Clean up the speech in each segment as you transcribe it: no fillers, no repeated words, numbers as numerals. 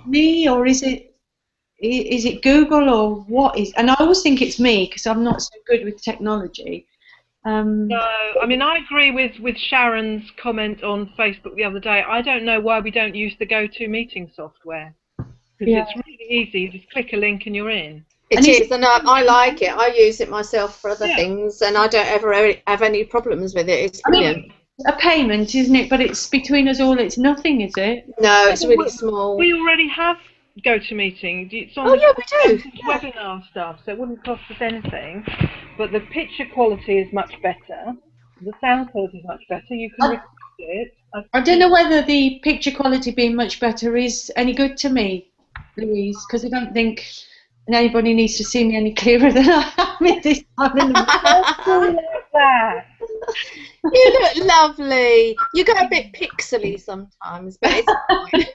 me, or is it Google, or what is? And I always think it's me because I'm not so good with technology. No, I mean, I agree with Sharon's comment on Facebook the other day. I don't know why we don't use the GoToMeeting software, because it's really easy. You just click a link and you're in. It is, and I like it. I use it myself for other things, and I don't ever have any problems with it. It's brilliant. I mean, a payment, isn't it? But it's between us all. It's nothing, is it? No, it's really small. We already have GoToMeeting. It's on we do. Webinar stuff, so it wouldn't cost us anything. But the picture quality is much better. The sound quality is much better. You can record it. I don't know whether the picture quality being much better is any good to me, Louise, because I don't think anybody needs to see me any clearer than I am in this time. You look lovely. You go a bit pixely sometimes, but it's fine.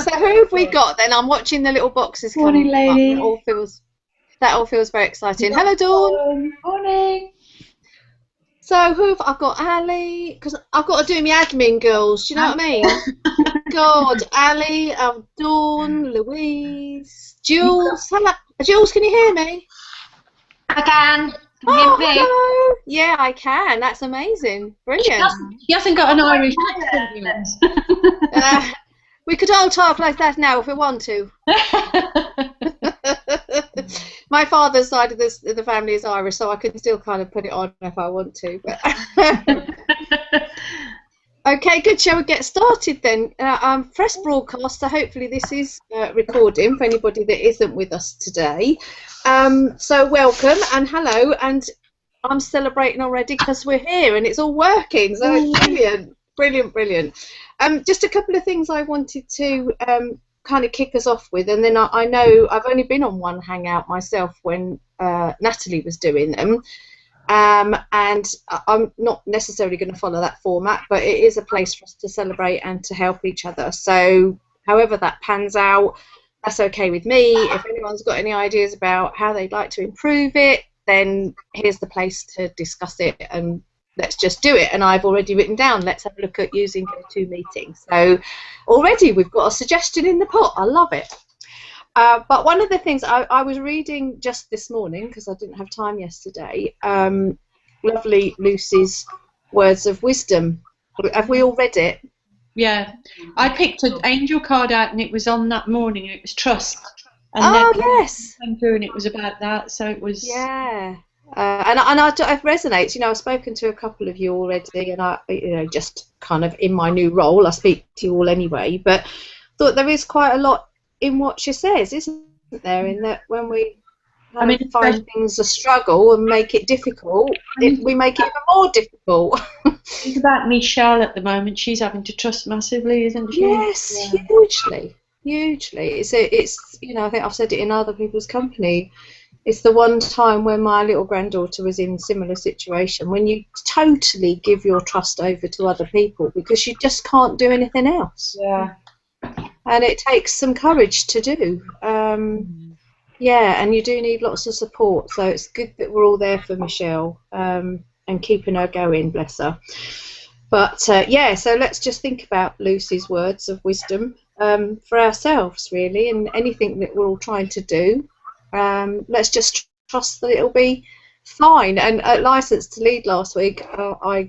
So who have we got then? I'm watching the little boxes coming up. That all feels very exciting. Hello, Dawn. Morning. So who have I got? Ali, because I've got to do my admin, girls. Do you know what I mean? God, Ali, Dawn, Louise, Jules. Hello, Jules. Can you hear me? I can. Hello. Yeah, I can. That's amazing. Brilliant. He hasn't got an Irish accent yet. We could all talk like that now if we want to. My father's side of the family is Irish, so I can still kind of put it on if I want to. But okay, good. Shall we get started then? Press broadcast, so hopefully this is recording for anybody that isn't with us today. So welcome and hello, and I'm celebrating already because we're here and it's all working, so it's brilliant, brilliant, brilliant. Just a couple of things I wanted to kind of kick us off with, and then I know I've only been on one Hangout myself when Natalie was doing them, and I'm not necessarily going to follow that format, but it is a place for us to celebrate and to help each other. So however that pans out, that's okay with me. If anyone's got any ideas about how they'd like to improve it, then here's the place to discuss it, and let's just do it. And I've already written down, let's have a look at using GoToMeeting. So already we've got a suggestion in the pot. I love it. But one of the things I was reading just this morning, because I didn't have time yesterday, lovely Lucy's Words of Wisdom. Have we all read it? Yeah. I picked an angel card out and it was on that morning. It was trust. And yes. Came through and it was about that. So it was... Yeah. And it resonates. You know, I've spoken to a couple of you already, and I, you know, just kind of in my new role, I speak to you all anyway. But thought there is quite a lot in what she says, isn't there? In that when we find things a struggle and make it difficult, we make it even more difficult. Think about Michelle at the moment. She's having to trust massively, isn't she? Yes, yeah. Hugely. It's you know, I think I've said it in other people's company. It's the one time when my little granddaughter was in a similar situation, when you totally give your trust over to other people because you just can't do anything else. Yeah. And it takes some courage to do. Yeah, and you do need lots of support. So it's good that we're all there for Michelle and keeping her going, bless her. But yeah, so let's just think about Lucy's words of wisdom for ourselves, really, and anything that we're all trying to do. Let's just trust that it'll be fine. And at License to Lead last week, I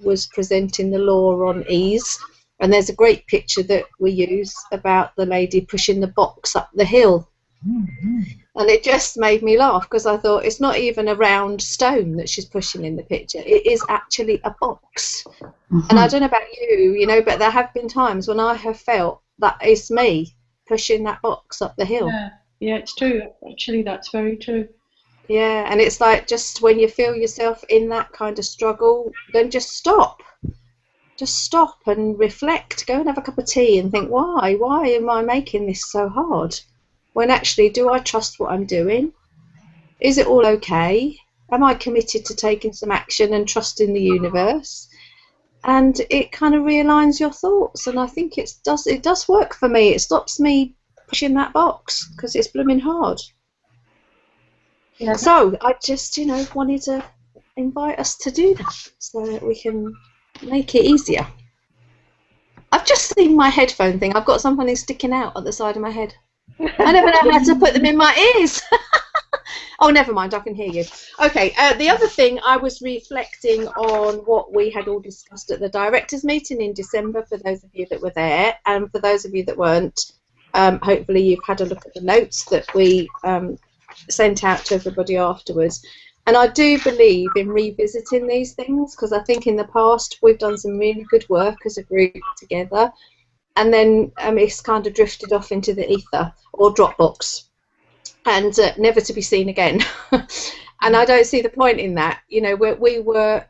was presenting the law on ease, and there's a great picture that we use about the lady pushing the box up the hill. And it just made me laugh because I thought it's not even a round stone that she's pushing in the picture. It is actually a box. And I don't know about you, you know, but there have been times when I have felt that it's me pushing that box up the hill. Yeah, it's true. Actually, that's very true. Yeah, and it's like just when you feel yourself in that kind of struggle, then just stop. Just stop and reflect. Go and have a cup of tea and think, why am I making this so hard? When actually, do I trust what I'm doing? Is it all okay? Am I committed to taking some action and trusting the universe? And it kind of realigns your thoughts, and I think it does work for me. It stops me pushing that box because it's blooming hard. Yeah. So I just, you know, wanted to invite us to do that so that we can make it easier. I've just seen my headphone thing. I've got something sticking out at the side of my head. I never know how to put them in my ears. Oh, never mind, I can hear you. Okay, the other thing, I was reflecting on what we had all discussed at the directors' meeting in December, for those of you that were there, and for those of you that weren't, hopefully you've had a look at the notes that we sent out to everybody afterwards. And I do believe in revisiting these things, because I think in the past we've done some really good work as a group together, and then it's kind of drifted off into the ether or Dropbox, and never to be seen again. And I don't see the point in that. You know, we were,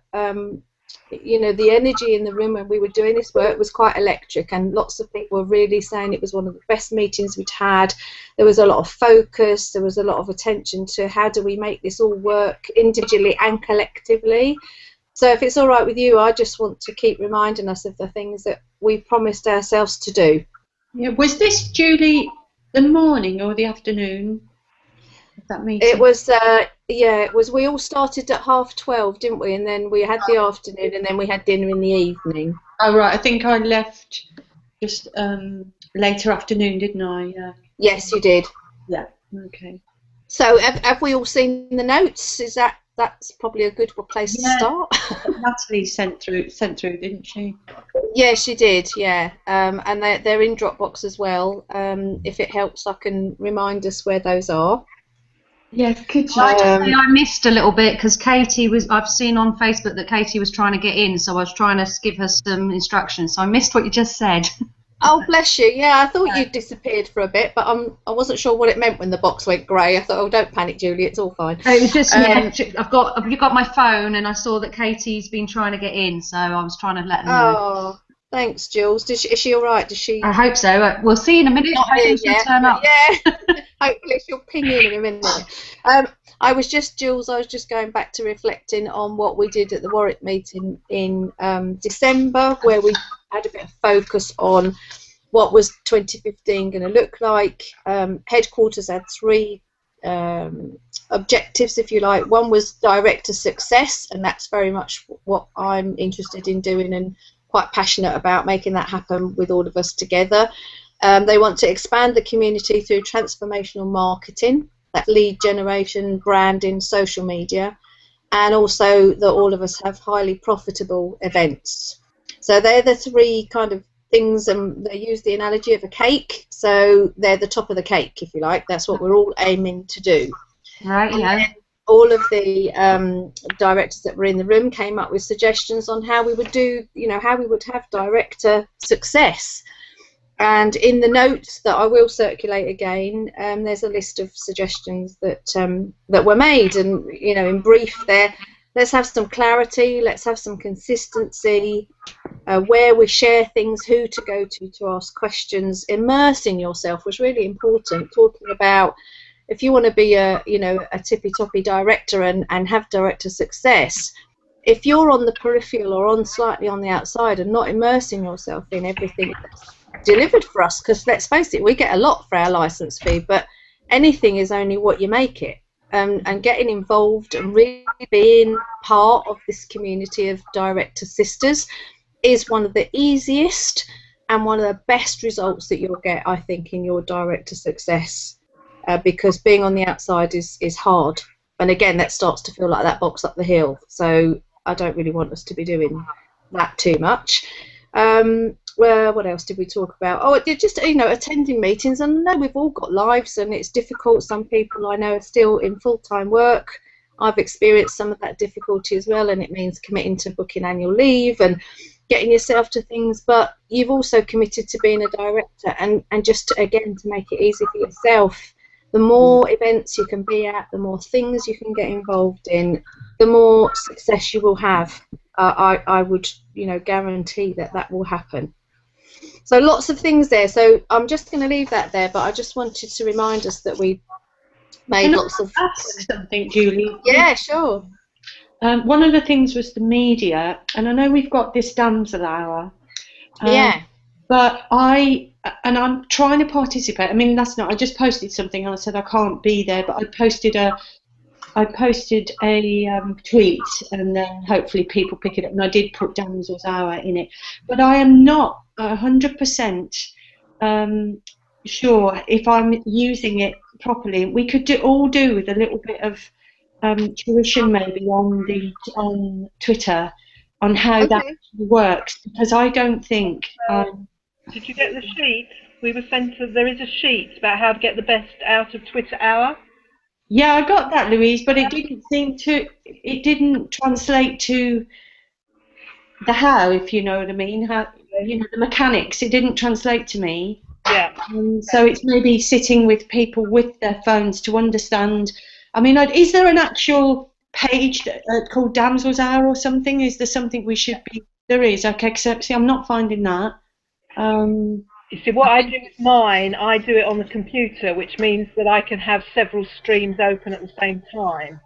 you know, the energy in the room when we were doing this work was quite electric, and lots of people were really saying it was one of the best meetings we'd had. There was a lot of focus, there was a lot of attention to how do we make this all work individually and collectively. So if it's all right with you, I just want to keep reminding us of the things that we promised ourselves to do. Yeah, was this, Julie, the morning or the afternoon of that meeting? It was, yeah, it was. We all started at 12:30, didn't we? And then we had the afternoon, and then we had dinner in the evening. Oh, right. I think I left just later afternoon, didn't I? Yeah. Yes, you did. Yeah. Okay. So have we all seen the notes? Is that's probably a good place to start? Natalie sent through, didn't she? Yeah, she did. Yeah, and they're in Dropbox as well. If it helps, I can remind us where those are. Yes, could you? I missed a little bit because Katie was. I've seen on Facebook that Katie was trying to get in, so I was trying to give her some instructions. So I missed what you just said. Oh, bless you. Yeah, I thought you'd disappeared for a bit, but I wasn't sure what it meant when the box went grey. I thought, oh, don't panic, Julie, it's all fine. It was just, you got my phone, and I saw that Katie's been trying to get in, so I was trying to let her know. Oh, thanks, Jules. Is she all right? Does she? I hope so. We'll see in a minute. Hopefully she'll turn up. Yeah, hopefully she'll ping in a minute. I was just going back to reflecting on what we did at the Warwick meeting in December, where we had a bit of focus on what was 2015 going to look like. Headquarters had 3 objectives, if you like. One was director success, and that's very much what I'm interested in doing and quite passionate about, making that happen with all of us together. They want to expand the community through transformational marketing, that lead generation, branding, social media, and also that all of us have highly profitable events. So they're the 3 kind of things, and they use the analogy of a cake. So they're the top of the cake, if you like. That's what we're all aiming to do. Right, yeah. All of the directors that were in the room came up with suggestions on how we would do, you know, how we would have director success. And in the notes that I will circulate again, there's a list of suggestions that that were made, and you know, in brief, there. Let's have some clarity. Let's have some consistency. Where we share things, who to go to ask questions. Immersing yourself was really important. Talking about if you want to be a tippy toppy director and have director success, if you're on the peripheral or on slightly on the outside and not immersing yourself in everything that's delivered for us, because let's face it, we get a lot for our license fee, but anything is only what you make it. And getting involved and really being part of this community of director sisters is one of the easiest and one of the best results that you'll get, I think, in your director success, because being on the outside is hard. And again, that starts to feel like that box up the hill. So I don't really want us to be doing that too much. Well, what else did we talk about? Oh, just, you know, attending meetings. And I know we've all got lives and it's difficult. Some people I know are still in full-time work. I've experienced some of that difficulty as well, and it means committing to booking annual leave and getting yourself to things. But you've also committed to being a director, and just to, again, to make it easy for yourself. The more events you can be at, the more things you can get involved in, the more success you will have. I would, you know, guarantee that will happen. So lots of things there. So I'm just going to leave that there, but I just wanted to remind us that we made lots of. Ask something, Julie. Yeah, sure. One of the things was the media, and I know we've got this damsel hour. Yeah. But I'm trying to participate. I mean, last night I just posted something and I said I can't be there, but I posted a I posted a tweet, and then hopefully people pick it up. And I did put Damsel's Hour in it, but I am not 100% sure if I'm using it properly. We could all do with a little bit of tuition maybe on Twitter on how that Okay. works, because I don't think. Did you get the sheet? We were sent there is a sheet about how to get the best out of Twitter Hour. Yeah, I got that, Louise, but it didn't translate to the how, if you know what I mean. How, the mechanics. It didn't translate to me. Yeah. So it's maybe sitting with people with their phones to understand. I mean, is there an actual page called Damsel's Hour or something? Is there something we should be? There is. Okay, except see, I'm not finding that. You see, what I do with mine, I do it on the computer, which means that I can have several streams open at the same time.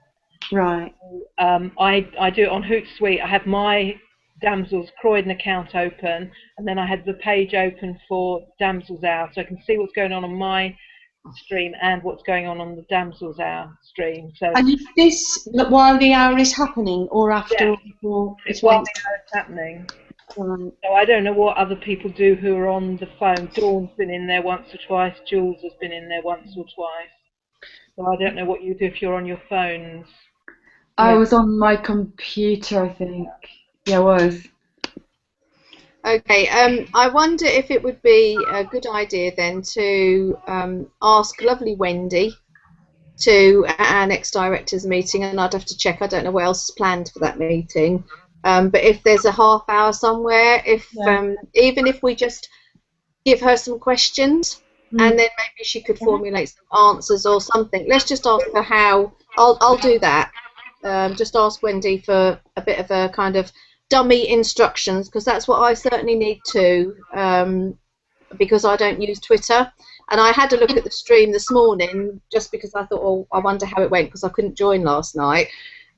Right. I do it on Hootsuite. I have my Damsel's Croydon account open, and then I had the page open for Damsel's Hour, so I can see what's going on my stream and what's going on the Damsel's Hour stream. So. And is this while the hour is happening, or after? Yeah, or it's while the hour is happening. Right. So I don't know what other people do who are on the phone. Dawn's been in there once or twice. Jules has been in there once or twice. So I don't know what you do if you're on your phones. I was on my computer, I think. Yeah, I was. Okay, I wonder if it would be a good idea then to ask lovely Wendy to our next directors meeting, and I'd have to check. I don't know what else is planned for that meeting. But if there's a half hour somewhere, even if we just give her some questions, and then maybe she could formulate some answers or something. Let's just ask her how. I'll do that. Just ask Wendy for a bit of a kind of dummy instructions, because that's what I certainly need to, because I don't use Twitter. And I had a look at the stream this morning just because I thought, oh, I wonder how it went, because I couldn't join last night.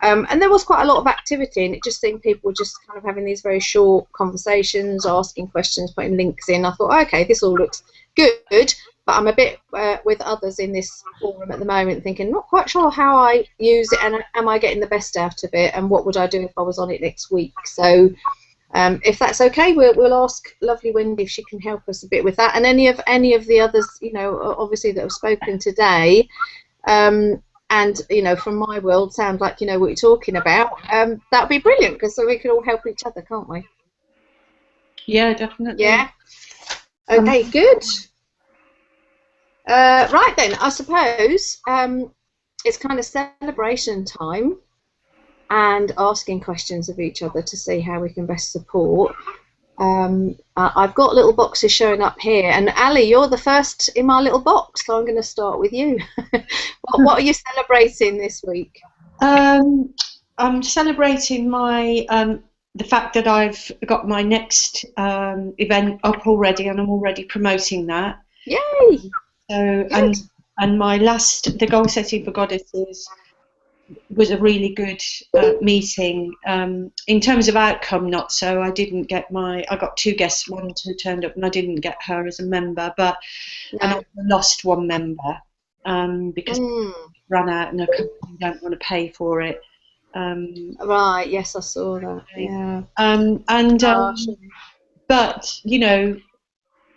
And there was quite a lot of activity, and it just seemed people just kind of having these very short conversations, asking questions, putting links in. I thought, okay, this all looks good, but I'm a bit with others in this forum at the moment thinking, not quite sure how I use it, and am I getting the best out of it, and what would I do if I was on it next week. So if that's okay, we'll ask lovely Wendy if she can help us a bit with that, and any of the others, obviously that have spoken today. And from my world, sound like you know what you're talking about. That'd be brilliant, because so we can all help each other, can't we? Yeah, definitely. Yeah. Okay, good. Right then, I suppose it's kind of celebration time and asking questions of each other to see how we can best support. I've got little boxes showing up here, and Ali, you're the first in my little box, so I'm going to start with you. What are you celebrating this week? I'm celebrating my the fact that I've got my next event up already, and I'm already promoting that. Yay! So and my last, the Goal Setting for Goddesses, was a really good meeting. In terms of outcome, not so. I didn't get I got two guests, one who turned up, and I didn't get her as a member, but and I lost one member because ran out and a company don't want to pay for it. Right, yes, I saw that. Yeah. But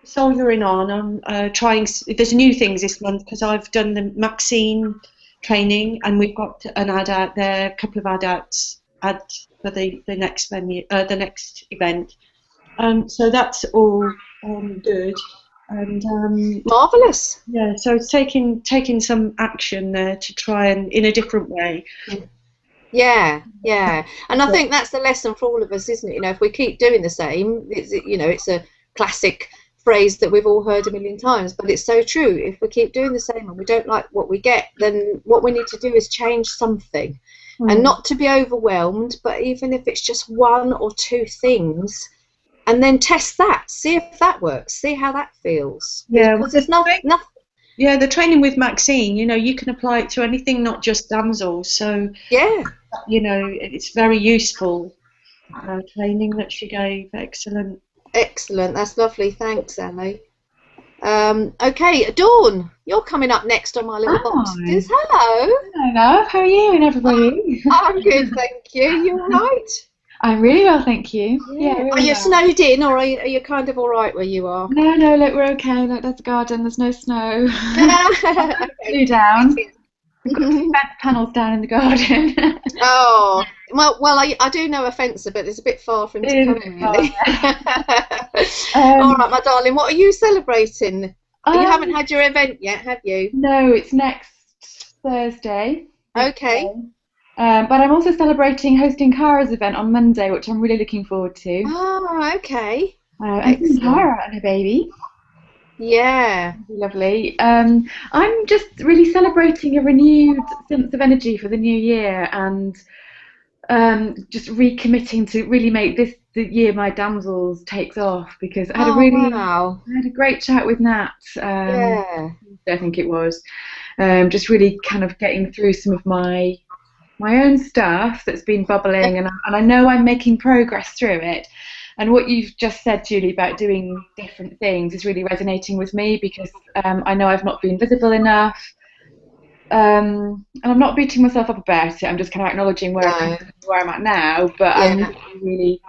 soldiering on. I'm trying. There's new things this month because I've done the Maxine training, and we've got an ad out there, a couple of ads for the next venue, the next event. So that's all good, and marvelous. Yeah, so it's taking some action there to try and in a different way. Yeah, and I think that's the lesson for all of us, isn't it? If we keep doing the same, it's a classic phrase that we've all heard a million times, but it's so true. If we keep doing the same and we don't like what we get, then what we need to do is change something, and not to be overwhelmed, but even if it's just one or two things, and then test that, see if that works, see how that feels. Yeah, because there's nothing. Yeah, the training with Maxine, you can apply it to anything, not just damsels. So yeah, it's very useful training that she gave. Excellent. Excellent, that's lovely. Thanks, Ali. Okay, Dawn, you're coming up next on my little boxes. Hello. Hello, love. How are you and everybody? I'm good, thank you. You all right? I'm really well, thank you. Yeah, really Are you well. snowed in, or are you kind of all right where you are? No, look, we're okay. Look, there's a garden. There's no snow. Okay. Glue down. We've got 2 fence panels down in the garden. Oh, well, I do know a fencer, but it's a bit far for him to come, really. All right, my darling, what are you celebrating? You haven't had your event yet, have you? No, it's next Thursday. Okay. But I'm also celebrating hosting Kara's event on Monday, which I'm really looking forward to. Oh, okay. And Kara and her baby. Yeah. Lovely. I'm just really celebrating a renewed sense of energy for the new year, and just recommitting to really make this the year my damsels takes off, because I had I had a great chat with Nat. Yeah. I think it was just really kind of getting through some of my own stuff that's been bubbling, and I know I'm making progress through it. And what you've just said, Julie, about doing different things is really resonating with me, because I know I've not been visible enough. And I'm not beating myself up about it. I'm just kind of acknowledging where I'm at now, but I'm really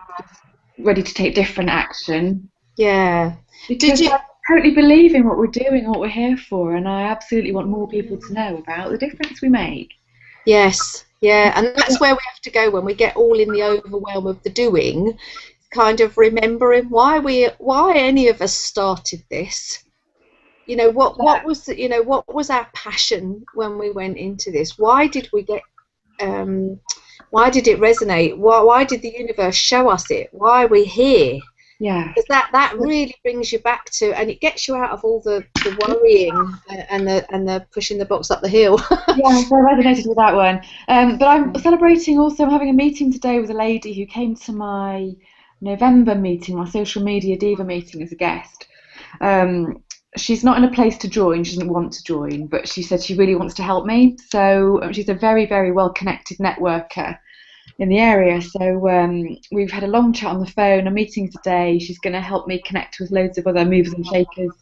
ready to take different action. Yeah. Because I totally believe in what we're doing, what we're here for, and I absolutely want more people to know about the difference we make. Yes. Yeah, and that's where we have to go when we get all in the overwhelm of the doing. Kind of remembering why any of us started this. You know, what was our passion when we went into this? Why did we get why did it resonate? Why did the universe show us it? Why are we here? Yeah. Because that really brings you back to, and it gets you out of all the worrying and the pushing the box up the hill. Yeah, so I resonated with that one. But I'm celebrating also. I'm having a meeting today with a lady who came to my November meeting, my social media diva meeting, as a guest. She's not in a place to join. She doesn't want to join, but she said she really wants to help me. So she's a very, very well-connected networker in the area. So we've had a long chat on the phone, a meeting today. She's going to help me connect with loads of other movers and shakers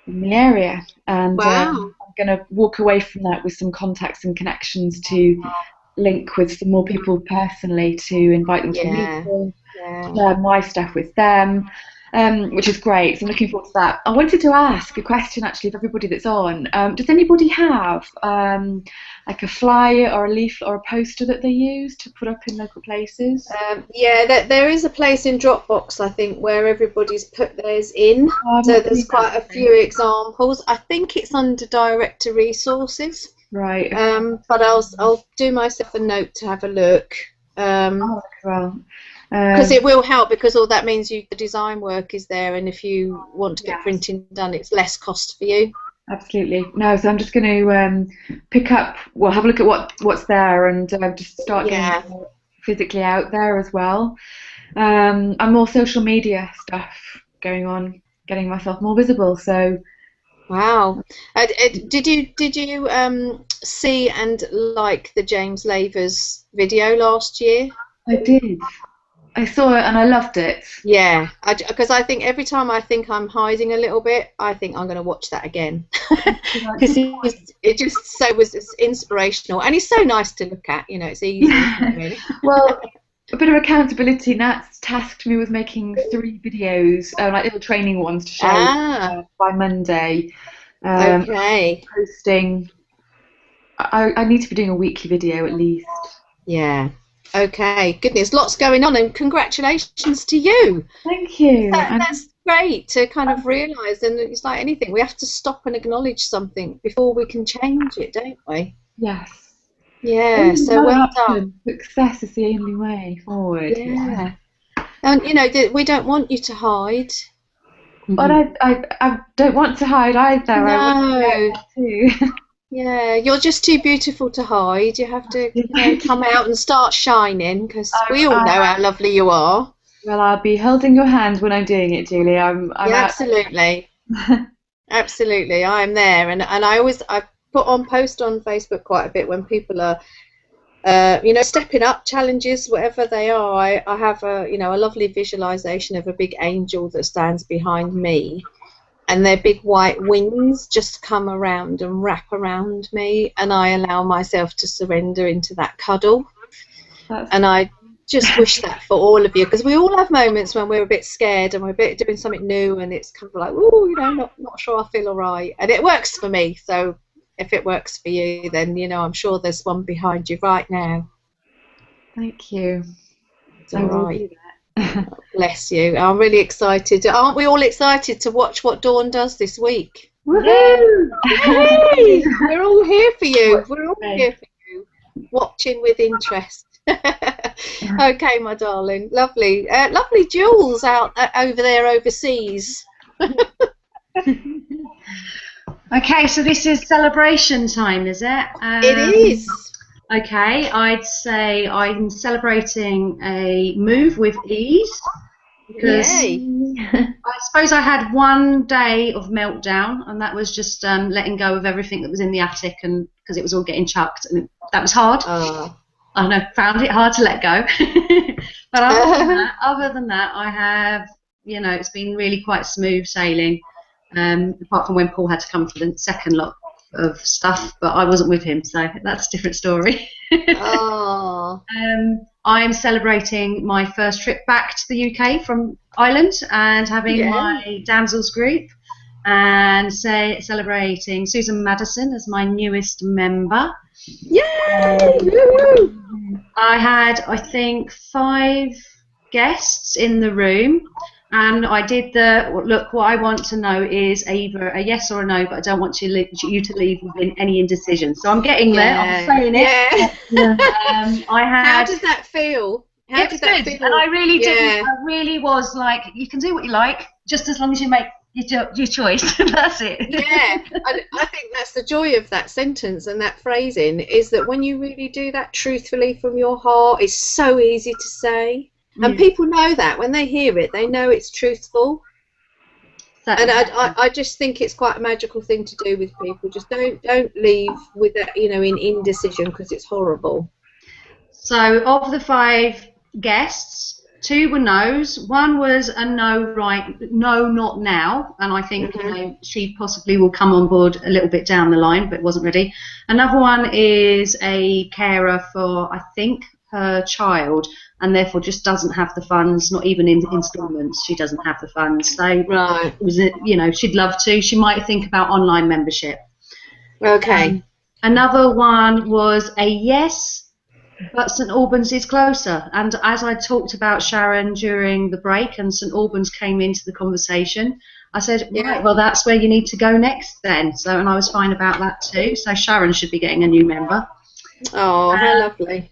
in the area. And I'm going to walk away from that with some contacts and connections to link with some more people personally, to invite them to the meeting, share my stuff with them. Which is great, so I'm looking forward to that. I wanted to ask a question actually of everybody that's on. Does anybody have like a flyer or a leaflet or a poster that they use to put up in local places? Yeah, there is a place in Dropbox, I think, where everybody's put theirs in. So there's quite a few examples. I think it's under Director Resources. Right. But I'll do myself a note to have a look. Well. Because it will help, because all that means the design work is there, and if you want to get printing done, it's less cost for you. Absolutely. No, so I'm just going to pick up, have a look at what's there, and just start getting more physically out there as well. And more social media stuff going on, getting myself more visible. So. Wow. Did you see and like the James Lavers video last year? I did. I saw it and I loved it. Yeah, because I think every time I think I'm hiding a little bit, I think I'm going to watch that again. Because it was inspirational, and he's so nice to look at. You know, it's easy, isn't it, really? Well, a bit of accountability. Nat's tasked me with making 3 videos, like little training ones to show by Monday. Okay. Posting. I need to be doing a weekly video at least. Yeah. Okay, goodness, lots going on, and congratulations to you. Thank you. That's great to kind of realise, and it's like anything, we have to stop and acknowledge something before we can change it, don't we? Yes. Yeah, so well done. Success is the only way forward. Yeah. And, you know, we don't want you to hide. But I don't want to hide either. No. I want to. Yeah, you're just too beautiful to hide. You have to come out and start shining, because we all know how lovely you are. Well, I'll be holding your hand when I'm doing it, Julie. Absolutely. Absolutely, I'm there, and I post on Facebook quite a bit when people are, stepping up challenges, whatever they are. I have a lovely visualization of a big angel that stands behind me. and their big white wings just come around and wrap around me, and I allow myself to surrender into that cuddle. And I just wish that for all of you, because we all have moments when we're a bit scared and we're a bit doing something new, and it's kind of like, oh, you know, not sure I feel all right. And it works for me, so if it works for you, then, you know, I'm sure there's one behind you right now. Thank you. It's all right. Bless you. I'm really excited. Aren't we all excited to watch what Dawn does this week? Woohoo! Yay! We're all here for you. We're all here for you, watching with interest. Okay, my darling. Lovely. Lovely Jules out over there overseas. Okay, so this is celebration time, is it? It is. Okay, I'd say I'm celebrating a move with ease, because I suppose I had one day of meltdown, and that was just letting go of everything that was in the attic, and because it was all getting chucked, and that was hard. I know, found it hard to let go. But other than that, I have, you know, it's been really quite smooth sailing, apart from when Paul had to come for the second lot of stuff, but I wasn't with him, so that's a different story. I'm celebrating my first trip back to the UK from Ireland, and having my damsels group, and celebrating Susan Madison as my newest member. Yay! I had, I think, 5 guests in the room, and I did look, what I want to know is either a yes or a no, but I don't want you to leave within any indecision. So I'm getting there. I'm saying it. How does that feel? How did that feel? And I really did. I really was like, you can do what you like, just as long as you make your choice. That's it. Yeah, I think that's the joy of that sentence and that phrasing, is that when you really do that truthfully from your heart, it's so easy to say. And people know that when they hear it, they know it's truthful. And I just think it's quite a magical thing to do with people. Just don't leave with that, you know, in indecision, because it's horrible. So of the 5 guests, 2 were no's. 1 was a no, not now. And I think you know, she possibly will come on board a little bit down the line, but wasn't ready. Another one is a carer for, I think, her child, and therefore just doesn't have the funds, not even in instalments. She doesn't have the funds. So it was, you know, she'd love to. She might think about online membership. Okay. Another one was a yes, but St Albans is closer. And as I talked about Sharon during the break, and St Albans came into the conversation, I said, right, well, that's where you need to go next then. So, and I was fine about that too. So Sharon should be getting a new member. Oh, how lovely.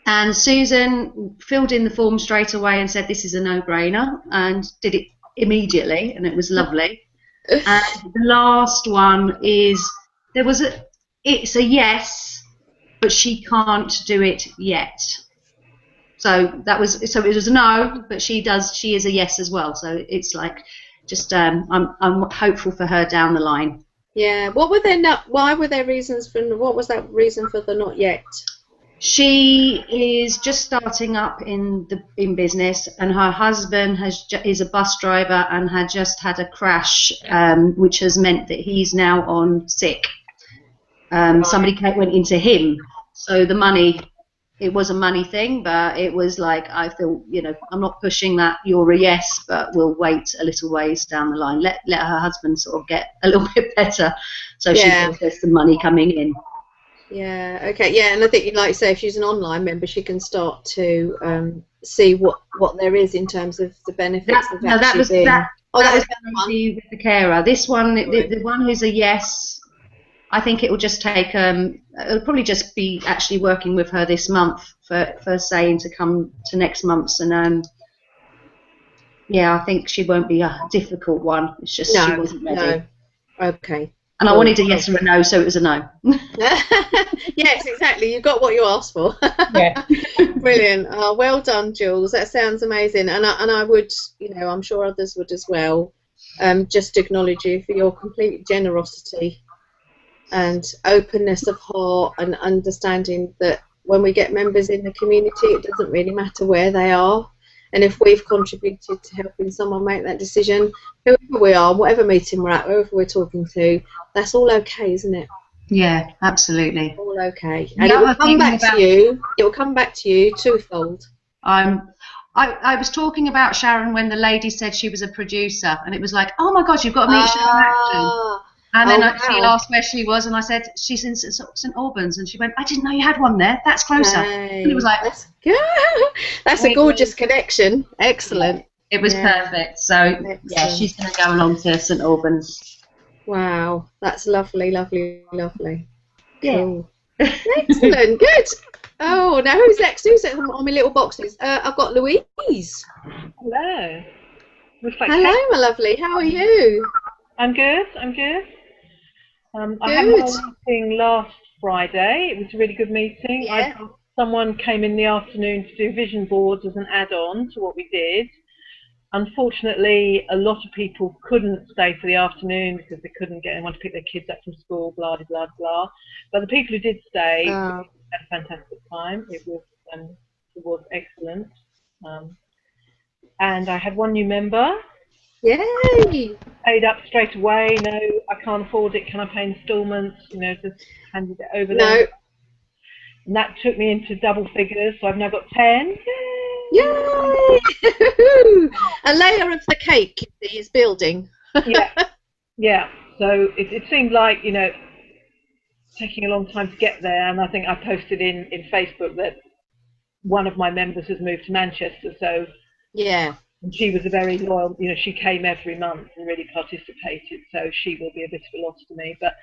And Susan filled in the form straight away and said, this is a no-brainer, and did it immediately, and it was lovely. And the last one is, it's a yes, but she can't do it yet. So it was a no, but she is a yes as well. So it's like, just I'm hopeful for her down the line. Yeah. Why were there reasons for, what was that reason for the not yet? She is just starting up in business, and her husband is a bus driver and had just had a crash, which has meant that he's now on sick. Somebody went into him, so the money, it was a money thing, but it was like, I feel, you know, I'm not pushing that you're a yes, but we'll wait a little ways down the line. Let her husband sort of get a little bit better, so she feels there's some money coming in. Yeah, okay, yeah, and I think, like you say, if she's an online member, she can start to see what there is in terms of the benefits of actually being. That was with the carer. This one, the one who's a yes, I think it will just take, it'll probably just be actually working with her this month for saying to come to next month's, and I think she won't be a difficult one. It's just she wasn't ready. No. Okay. And I wanted a yes or a no, so it was a no. Yes, exactly. You got what you asked for. Yeah. Brilliant. Oh, well done, Jules. That sounds amazing. And I would, you know, I'm sure others would as well, just acknowledge you for your complete generosity and openness of heart, and understanding that when we get members in the community, it doesn't really matter where they are. And if we've contributed to helping someone make that decision, whoever we are, whatever meeting we're at, whoever we're talking to, that's all okay, isn't it? Yeah, absolutely. All okay. And it will come back to you. It will come back to you twofold. I was talking about Sharon when the lady said she was a producer, and it was like, oh my God, you've got to meet Sharon Acton. And then she asked where she was, and I said, she's in St Albans. And she went, I didn't know you had one there. That's closer. And it was like, that's a gorgeous connection. Excellent. It was perfect. So, yeah, she's going to go along to St Albans. Wow, that's lovely, lovely, lovely. Yeah. Cool. Excellent, good. Oh, now who's next? Who's next on my little boxes? I've got Louise. Hello. Hello, my lovely. How are you? I'm good. I'm good. I had my meeting last Friday. It was a really good meeting. Yeah. Someone came in the afternoon to do vision boards as an add-on to what we did. Unfortunately, a lot of people couldn't stay for the afternoon because they couldn't get anyone to pick their kids up from school, blah, blah, blah, blah. But the people who did stay had a fantastic time. It was excellent. And I had one new member. Yay! Paid up straight away. No, I can't afford it. Can I pay instalments? You know, just handed it over there. And that took me into double figures, so I've now got 10. Yay! A layer of the cake is building. Yeah. So it seemed like, you know, taking a long time to get there, and I think I posted in Facebook that one of my members has moved to Manchester, so and she was a very loyal, you know, she came every month and really participated, so she will be a bit of a loss to me, but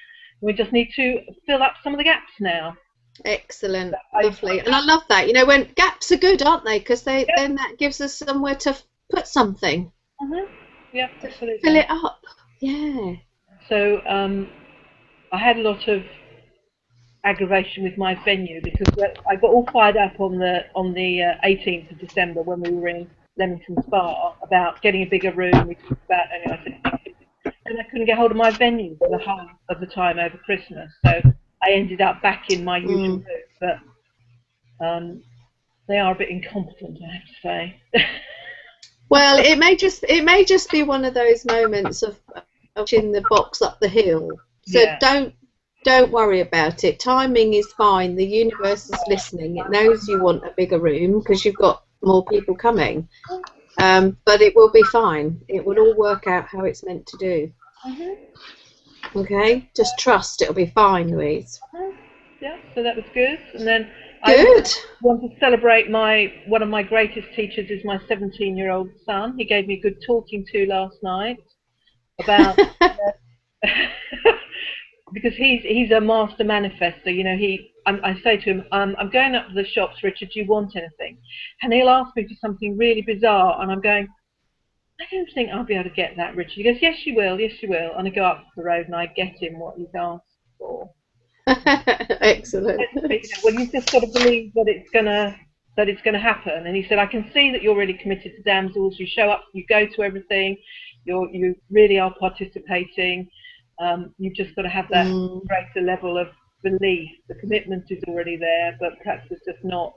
we just need to fill up some of the gaps now. Excellent, lovely, and I love that. You know, when gaps are good, aren't they? Because then that gives us somewhere to put something. Yeah, absolutely. Fill it up. Yeah. So I had a lot of aggravation with my venue because I got all fired up on the 18th of December when we were in Leamington Spa about getting a bigger room. We talked about, and I said, and I couldn't get hold of my venue for the whole of the time over Christmas. So I ended up back in my usual room, but they are a bit incompetent, I have to say. Well, it may just be one of those moments of pushing the box up the hill. So don't worry about it. Timing is fine. The universe is listening. It knows you want a bigger room because you've got more people coming. But it will be fine. It will all work out how it's meant to do. Okay? Just trust it'll be fine, Louise. Yeah, so that was good. And then good. I want to celebrate one of my greatest teachers is my 17-year-old son. He gave me a good talking to last night about because he's a master manifester. You know, I say to him, I'm going up to the shops, Richard, do you want anything? And he'll ask me for something really bizarre, and I'm going, I don't think I'll be able to get that, Richard. He goes, yes, you will, yes, you will. And I go up the road and I get him what he's asked for. Excellent. Well, you've just got to believe that it's gonna happen. And he said, I can see that you're really committed to Damsels. You show up, you go to everything. You really are participating. You've just got to have that greater level of belief. The commitment is already there, but perhaps there's just not.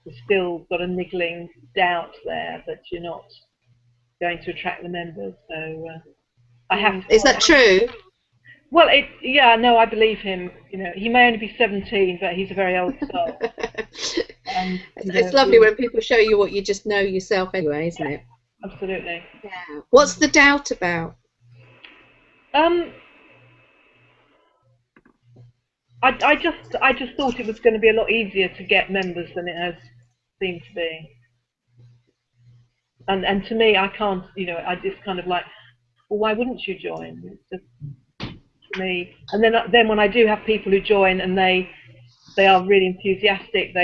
There's still got a niggling doubt there that you're not going to attract the members. So I have to. Is that true? Well, I believe him. You know, he may only be 17, but he's a very old soul. It's lovely when people show you what you just know yourself anyway, isn't it? Absolutely. Yeah. What's the doubt about? I just thought it was going to be a lot easier to get members than it has seemed to be. And to me, I can't. You know, I just kind of like, well, why wouldn't you join? It's just for me. And then when I do have people who join and they are really enthusiastic,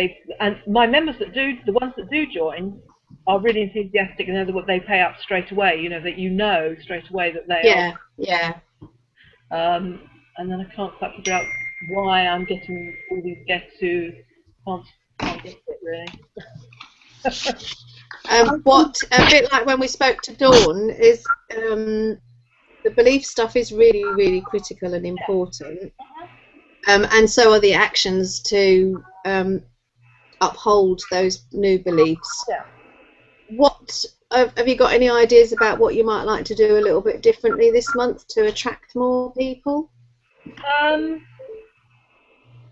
and my members the ones that do join are really enthusiastic, and they pay up straight away. You know that straight away that they are. Yeah. And then I can't quite figure out why I'm getting all these guests who can't get it really. What a bit like when we spoke to Dawn is the belief stuff is really, really critical and important, and so are the actions to uphold those new beliefs. what have you got any ideas about what you might like to do a little bit differently this month to attract more people?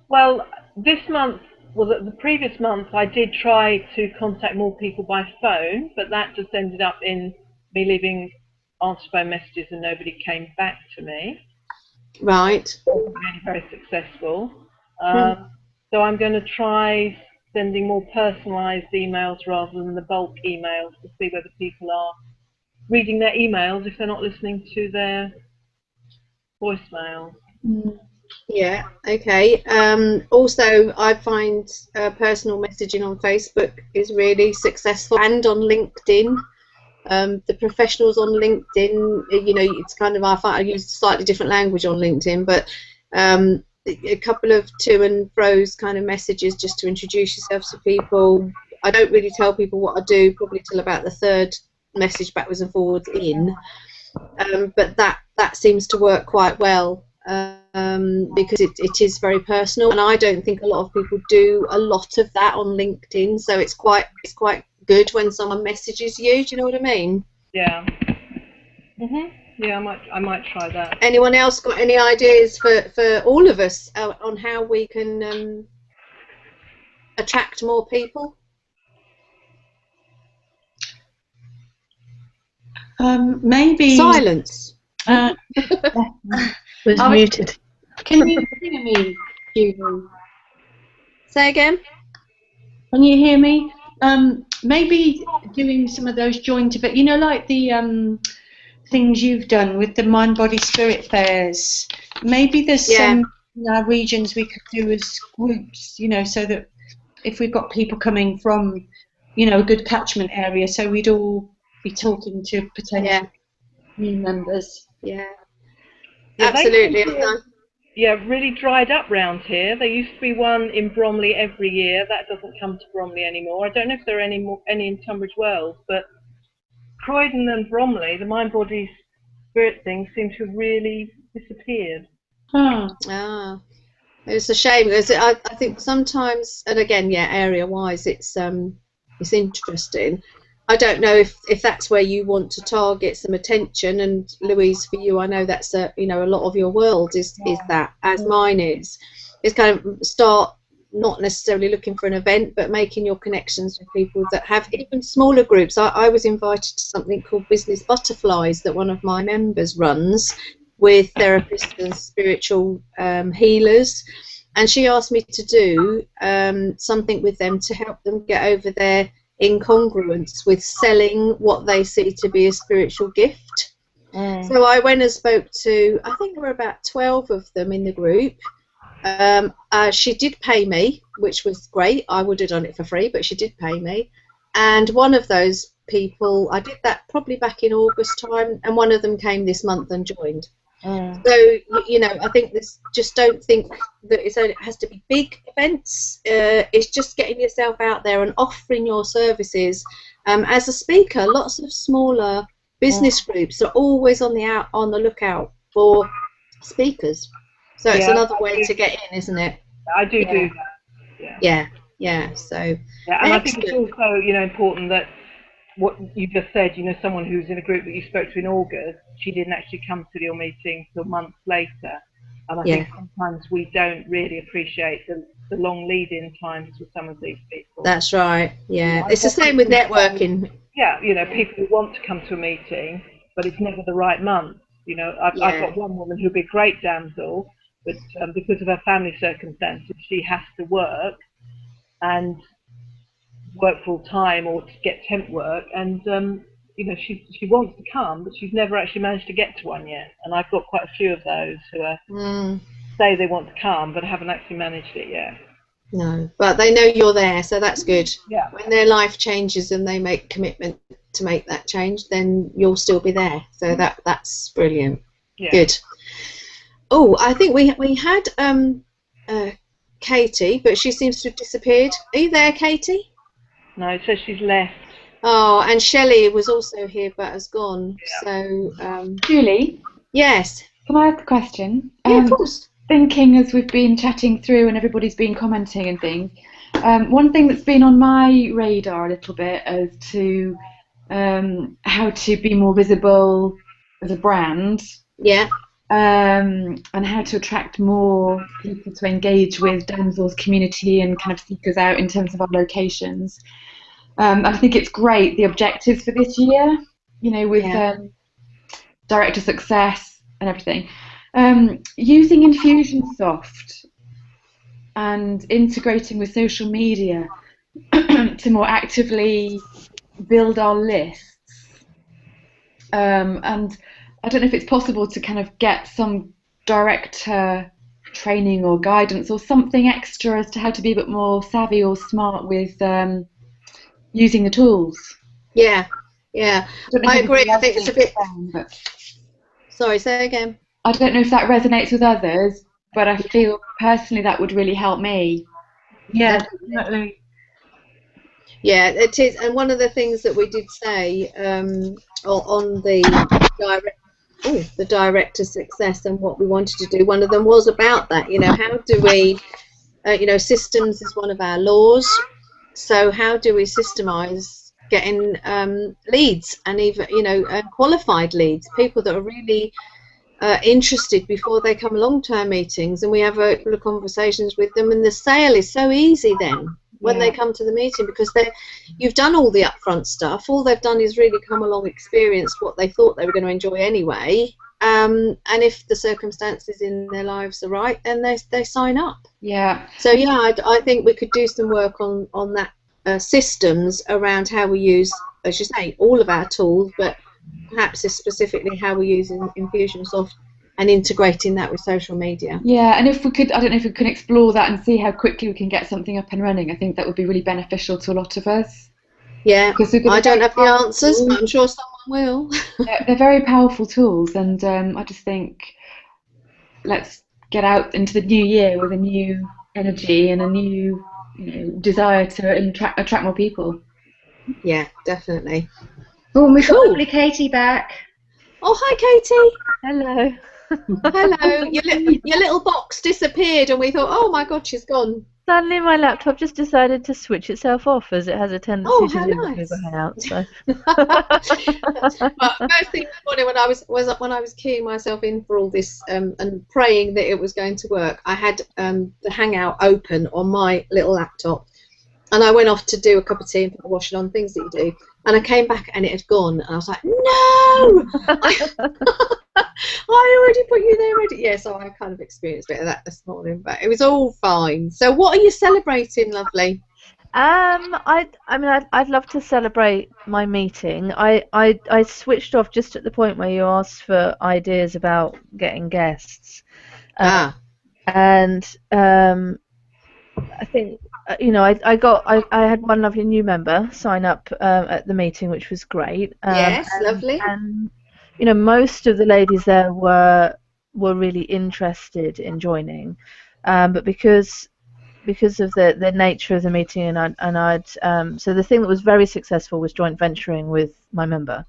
Well, this month, well, the previous month, I did try to contact more people by phone, but that just ended up in me leaving answer phone messages and nobody came back to me. Right. It wasn't really very successful. So I'm going to try sending more personalised emails rather than the bulk emails to see whether people are reading their emails if they're not listening to their voicemails. Yeah, okay. Also, I find personal messaging on Facebook is really successful, and on LinkedIn. The professionals on LinkedIn, you know, it's kind of, I use a slightly different language on LinkedIn, but a couple of to and fro's kind of messages just to introduce yourself to people. I don't really tell people what I do probably till about the third message backwards and forwards in, but that seems to work quite well. Because it is very personal, and I don't think a lot of people do a lot of that on LinkedIn. So it's quite good when someone messages you. Do you know what I mean? Yeah. Yeah, I might try that. Anyone else got any ideas for all of us on how we can attract more people? Maybe silence. Was muted. Can you hear me, Julie? Say again. Can you hear me? Maybe doing some of those joint events, you know, like the things you've done with the Mind, Body, Spirit fairs. Maybe there's some in our regions we could do as groups, you know, so that if we've got people coming from, you know, a good catchment area, so we'd all be talking to potential new members. Yeah. Absolutely. Yeah, really dried up round here. There used to be one in Bromley every year. That doesn't come to Bromley anymore. I don't know if there are any in Tunbridge Wells, but Croydon and Bromley, the Mind, Body, Spirit thing seem to have really disappeared. It's a shame because I think sometimes, and again, area-wise, it's interesting. I don't know if that's where you want to target some attention, and Louise, for you, I know that's a lot of your world is that, as mine is kind of start not necessarily looking for an event, but making your connections with people that have even smaller groups. I was invited to something called Business Butterflies that one of my members runs with therapists and spiritual healers, and she asked me to do something with them to help them get over their incongruence with selling what they see to be a spiritual gift. So I went and spoke to, I think there were about 12 of them in the group. She did pay me, which was great. I would have done it for free, but she did pay me. And one of those people, I did that probably back in August time, and one of them came this month and joined. So, you know, I think just don't think that it has to be big events. It's just getting yourself out there and offering your services. As a speaker, lots of smaller business groups are always on the lookout for speakers. So it's another way to get in, isn't it? I do that. So and I think it's also, you know, important that what you just said, you know, someone who's in a group that you spoke to in August, she didn't actually come to your meeting till months later. And I think sometimes we don't really appreciate the long lead-in times with some of these people. That's right, It's the same with networking. Yeah, you know, people who want to come to a meeting, but it's never the right month. You know, I've got one woman who'd be a great damsel, but because of her family circumstances, she has to work full time or to get temp work, and you know, she wants to come, but she's never actually managed to get to one yet. And I've got quite a few of those who say they want to come but haven't actually managed it yet. No, but they know you're there, so that's good. Yeah. When their life changes and they make commitment to make that change, then you'll still be there. So that's brilliant. Yeah. Good. Oh, I think we had Katie, but she seems to have disappeared. Are you there, Katie? No, it says she's left. Oh, and Shelley was also here but has gone. Yeah. So, Julie? Yes? Can I ask a question? Yeah, of course. Thinking as we've been chatting through and everybody's been commenting and things, One thing that's been on my radar a little bit as to how to be more visible as a brand. Yeah. And how to attract more people to engage with Damsel's community and kind of seek us out in terms of our locations. I think it's great, the objectives for this year, with Director Success and everything. Using Infusionsoft and integrating with social media to more actively build our lists. And I don't know if it's possible to kind of get some director training or guidance or something extra as to how to be a bit more savvy or smart with using the tools. Yeah. I agree. I think it's a bit... Sorry, say again. I don't know if that resonates with others, but I feel personally that would really help me. Yeah, definitely. Yeah, it is. And one of the things that we did say on the director success and what we wanted to do, one of them was about that. How do we, systems is one of our laws. So how do we systemize getting leads and even, qualified leads, people that are really interested before they come along to our meetings, and we have a couple of conversations with them, and the sale is so easy then when they come to the meeting, because you've done all the upfront stuff. All they've done is really come along, experience what they thought they were going to enjoy anyway, and if the circumstances in their lives are right, then they sign up. So I think we could do some work on that systems around how we use, as you say, all of our tools, but perhaps specifically how we use Infusionsoft and integrating that with social media. Yeah, and if we could, I don't know if we can explore that and see how quickly we can get something up and running. I think that would be really beneficial to a lot of us. Yeah, I don't have the answers, but I'm sure someone will. They're very powerful tools, and I just think let's get out into the new year with a new energy and a new desire to attract more people. Yeah, definitely. Oh, we've got lovely Katie back. Oh, hi, Katie. Hello. Hello. Your little box disappeared, and we thought, oh my God, she's gone. Suddenly, my laptop just decided to switch itself off, as it has a tendency to do with Google Hangout. So. Well, first thing this morning, when I was keying myself in for all this and praying that it was going to work, I had the Hangout open on my little laptop, and I went off to do a cup of tea and put the washing on, things that you do, and I came back and it had gone, and I was like, no. I already put you there already. Yeah, so I kind of experienced a bit of that this morning, but it was all fine. So what are you celebrating, lovely? I'd love to celebrate my meeting. I switched off just at the point where you asked for ideas about getting guests. And I think I had one lovely new member sign up at the meeting, which was great. Yes, lovely. And most of the ladies there were really interested in joining, but because of the nature of the meeting, so the thing that was very successful was joint venturing with my member.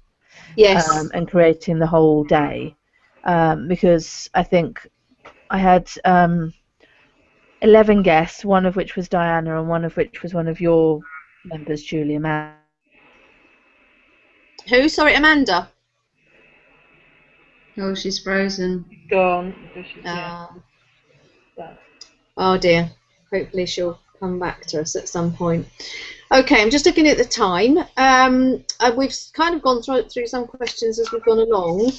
Yes. And creating the whole day, because I think I had 11 guests, one of which was Diana and one of which was one of your members, Julie. Who? Sorry, Amanda. Oh, she's frozen. Gone. Oh dear. Hopefully she'll come back to us at some point. Okay, I'm just looking at the time. We've kind of gone through some questions as we've gone along.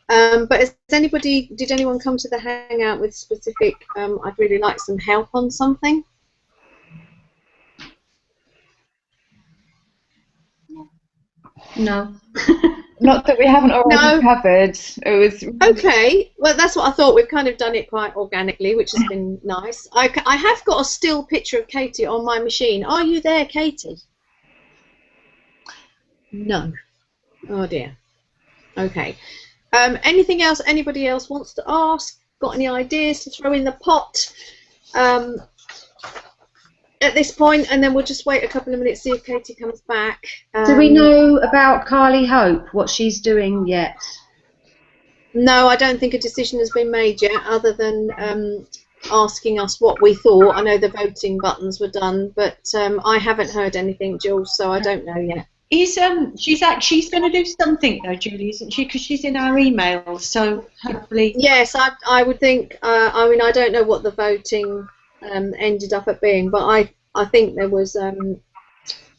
But did anyone come to the Hangout with specific, I'd really like some help on something? No. Not that we haven't already covered. It was okay. Well, that's what I thought. We've kind of done it quite organically, which has been nice. I have got a still picture of Katie on my machine. Are you there, Katie? No. Oh dear. Okay. Anything else anybody else wants to ask? Got any ideas to throw in the pot at this point? And then we'll just wait a couple of minutes, see if Katie comes back. Do we know about Carly Hope, what she's doing yet? No, I don't think a decision has been made yet, other than asking us what we thought. I know the voting buttons were done, but I haven't heard anything, Jules, so I don't know yet. She's going to do something though, Julie, isn't she? Because she's in our emails, so hopefully. Yes, I would think. I mean, I don't know what the voting ended up at being, but I think there was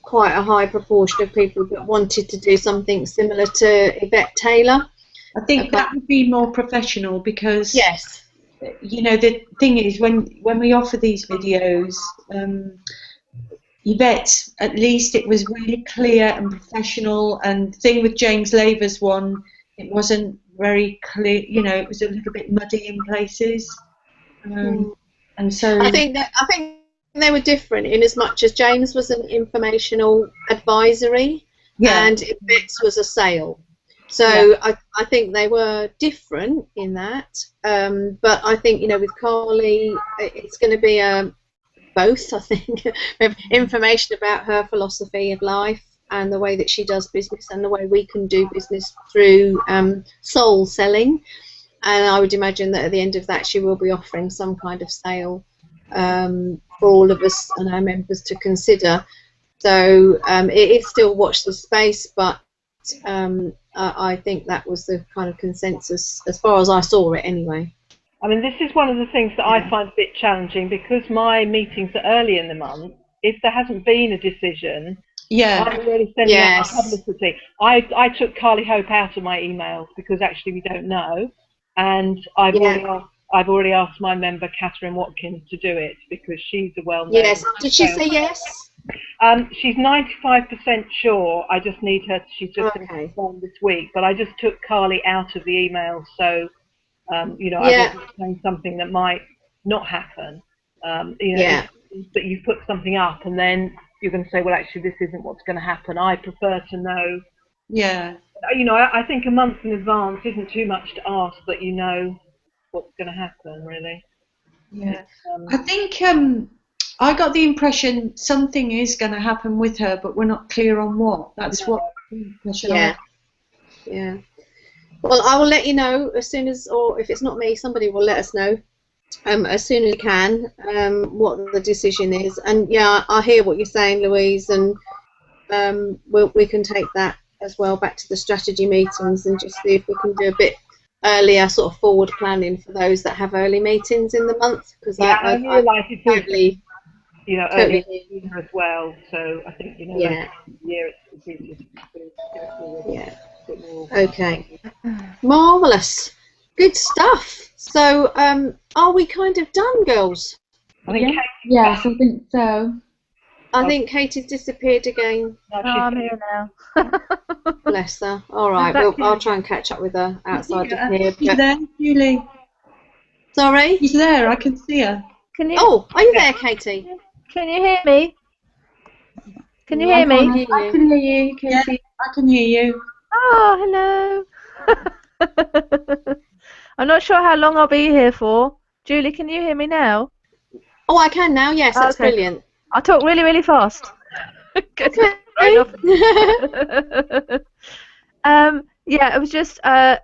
quite a high proportion of people that wanted to do something similar to Yvette Taylor. I think that would be more professional because. Yes. You know, the thing is, when we offer these videos, Yvette, at least it was really clear and professional. And the thing with James Laver's one, it wasn't very clear. You know, it was a little bit muddy in places. And so I think they were different in as much as James was an informational advisory, and Yvette's was a sale. So I think they were different in that, but I think, you know, with Carly, it's going to be both. I think information about her philosophy of life and the way that she does business and the way we can do business through soul selling. And I would imagine that at the end of that, she will be offering some kind of sale for all of us and our members to consider. So it is still watch the space, but I think that was the kind of consensus as far as I saw it anyway. I mean, this is one of the things that I find a bit challenging because my meetings are early in the month. If there hasn't been a decision, I'm already sending out publicity. I took Carly Hope out of my emails because actually we don't know, and I've already asked my member Catherine Watkins to do it because she's a well-known. Yes. Did she say yes? She's 95% sure. I just need her. She's just going to confirm this week. But I just took Carly out of the email, so you know, I wasn't saying something that might not happen. You know, that you put something up and then you're going to say, well, actually, this isn't what's going to happen. I prefer to know. Yeah. You know, I think a month in advance isn't too much to ask that you know what's going to happen, really. Yeah. I think. I got the impression something is going to happen with her, but we're not clear on what. That's what the impression I had. Yeah. Well, I will let you know as soon as, or if it's not me, somebody will let us know as soon as you can what the decision is. And yeah, I hear what you're saying, Louise, and we can take that as well back to the strategy meetings and just see if we can do a bit earlier sort of forward planning for those that have early meetings in the month. Because I realise it's totally. You know, early as well. So I think, you know, year it's easier to do. Okay. Marvellous. Good stuff. So, are we kind of done, girls? Yes, I think so. I think Katie's disappeared again. I'm here now. Bless her. All right, well, I'll try and catch up with her outside of here. She's there, Julie. Sorry? She's there, I can see her. Can you? Oh, are you there, Katie? Can you hear me? Can you hear me? I can hear you, Katie. Yeah, I can hear you. Oh, hello. I'm not sure how long I'll be here for. Julie, can you hear me now? Oh, I can now. Yes, that's brilliant. I'll talk really, really fast. Okay. Yeah, it was just. I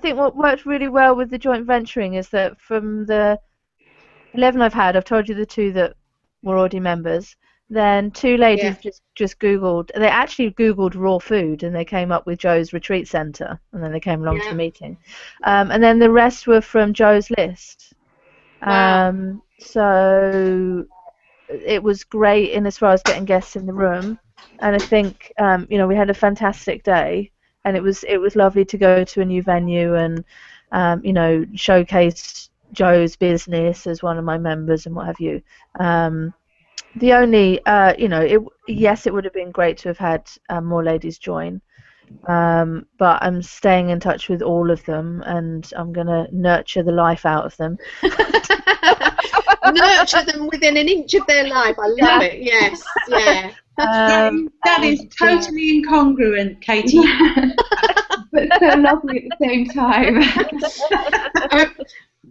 think what worked really well with the joint venturing is that from the 11 I've told you the 2 that were already members. Then 2 ladies just Googled. They actually Googled raw food, and they came up with Joe's retreat centre, and then they came along to the meeting. And then the rest were from Joe's list. Wow. So it was great in as far as getting guests in the room, and I think you know, we had a fantastic day, and it was lovely to go to a new venue and you know, showcase Joe's business as one of my members and what have you. The only, you know, yes, it would have been great to have had more ladies join, but I'm staying in touch with all of them, and I'm going to nurture the life out of them. Nurture them within an inch of their life. I love it. Yes, yeah. That is totally incongruent, Katie. But so lovely at the same time.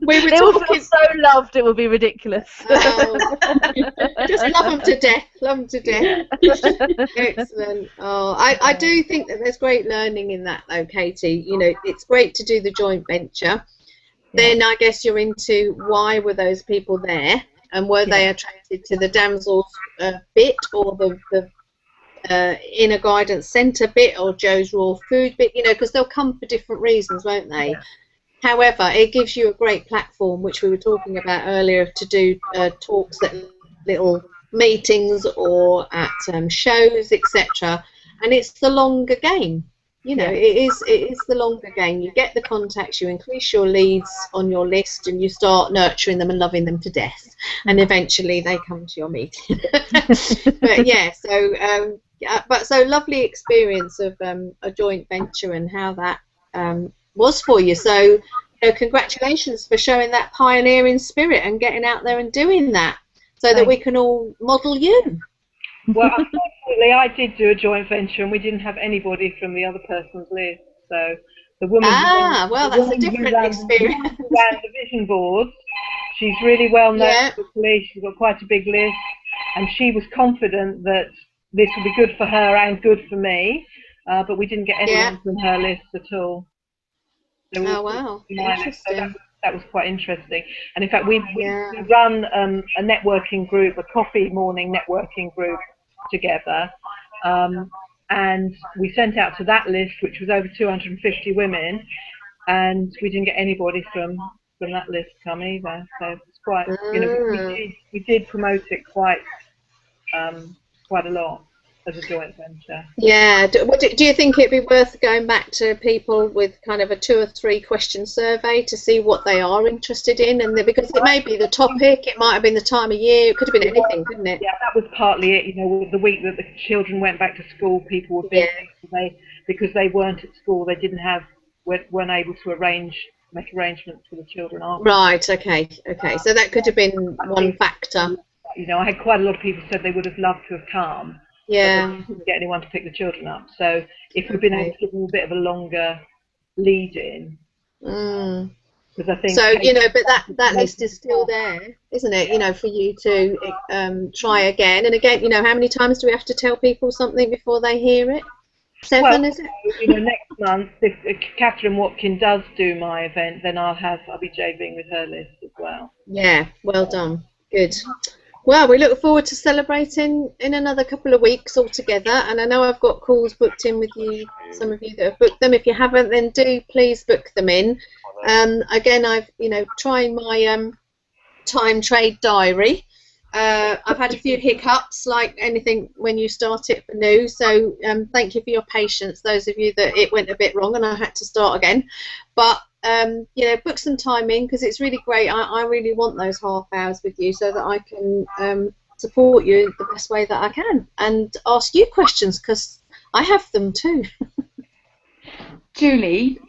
We were They will talking. feel so loved it will be ridiculous. Just love them to death. Love them to death. Excellent. Oh, I do think that there's great learning in that, though, Katie. You know, it's great to do the joint venture, then I guess you're into why were those people there, and were they attracted to the damsels bit, or the inner guidance centre bit, or Joe's raw food bit, you know, because they'll come for different reasons, won't they? Yeah. However, it gives you a great platform, which we were talking about earlier, to do talks at little meetings or at shows, etc. And it's the longer game. You know, it is the longer game. You get the contacts, you increase your leads on your list, and you start nurturing them and loving them to death. And eventually they come to your meeting. But yeah, so lovely experience of a joint venture and how that was for you. So, you know, congratulations for showing that pioneering spirit and getting out there and doing that, so that we can all model you. Well, unfortunately, I did do a joint venture, and we didn't have anybody from the other person's list. So the woman. Well, that's a different experience. Who ran the vision boards. She's really well known locally. She's got quite a big list, and she was confident that this would be good for her and good for me. But we didn't get anyone from her list at all. Oh wow! Interesting. So that was quite interesting. And in fact, we run a networking group, a coffee morning networking group together, and we sent out to that list, which was over 250 women, and we didn't get anybody from that list come either. So it's quite, you know, we did promote it quite a lot as a joint venture. Yeah. Do you think it'd be worth going back to people with kind of a 2 or 3 question survey to see what they are interested in? And because it may be the topic, it might have been the time of year, it could have been anything, couldn't it? Yeah, that was partly it. You know, the week that the children went back to school, people were busy because they weren't at school. They weren't able to make arrangements for the children after. Right. Okay. So that could have been one factor. You know, I had quite a lot of people said they would have loved to have come. Yeah. But they couldn't get anyone to pick the children up. So if we've been able to give them a bit of a longer lead in, because I think. So you know, but that list is still there, isn't it? You know, for you to try again and again. You know, how many times do we have to tell people something before they hear it? 7, is it? You know, next month, if Catherine Watkin does do my event, then I'll be JVing with her list as well. Yeah. Well done. Good. Well, we look forward to celebrating in another couple of weeks all together, and I know I've got calls booked in with you, some of you that have booked them. If you haven't, then do please book them in. Again, I've, you know, trying my time trade diary. I've had a few hiccups, like anything when you start it for new, so thank you for your patience, those of you that it went a bit wrong and I had to start again. But you know, book some time in, because it's really great. I really want those half hours with you so that I can support you the best way that I can and ask you questions, because I have them too. Julie?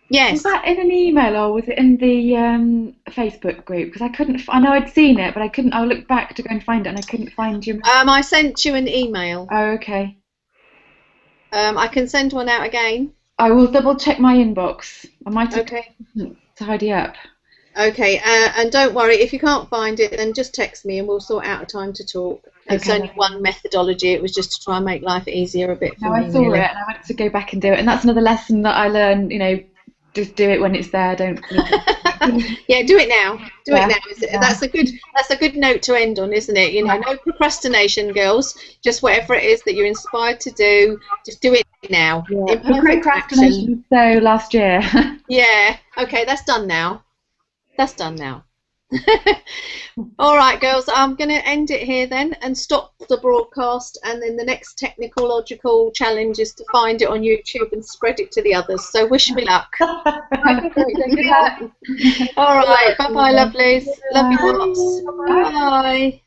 Yes. Was that in an email or was it in the Facebook group? Because I know I'd seen it, but I couldn't. I looked back to go and find it, and I couldn't find you. I sent you an email. Oh, okay. I can send one out again. I will double check my inbox. I might have to tidy up. Okay, and don't worry, if you can't find it, then just text me and we'll sort out a time to talk. It's only one methodology. It was just to try and make life easier a bit for me. I saw it, and I went to go back and do it, and that's another lesson that I learned. You know, just do it when it's there. Don't. Yeah, do it now. Do it now. Yeah. That's a good note to end on, isn't it? You know, no procrastination, girls. Just whatever it is that you're inspired to do, just do it now. Yeah. Procrastination. So last year. Yeah. Okay, that's done now. That's done now. All right, girls, I'm going to end it here then and stop the broadcast, and then the next technological challenge is to find it on YouTube and spread it to the others. So wish me luck. All right, bye-bye, lovelies. Love you lots. Bye.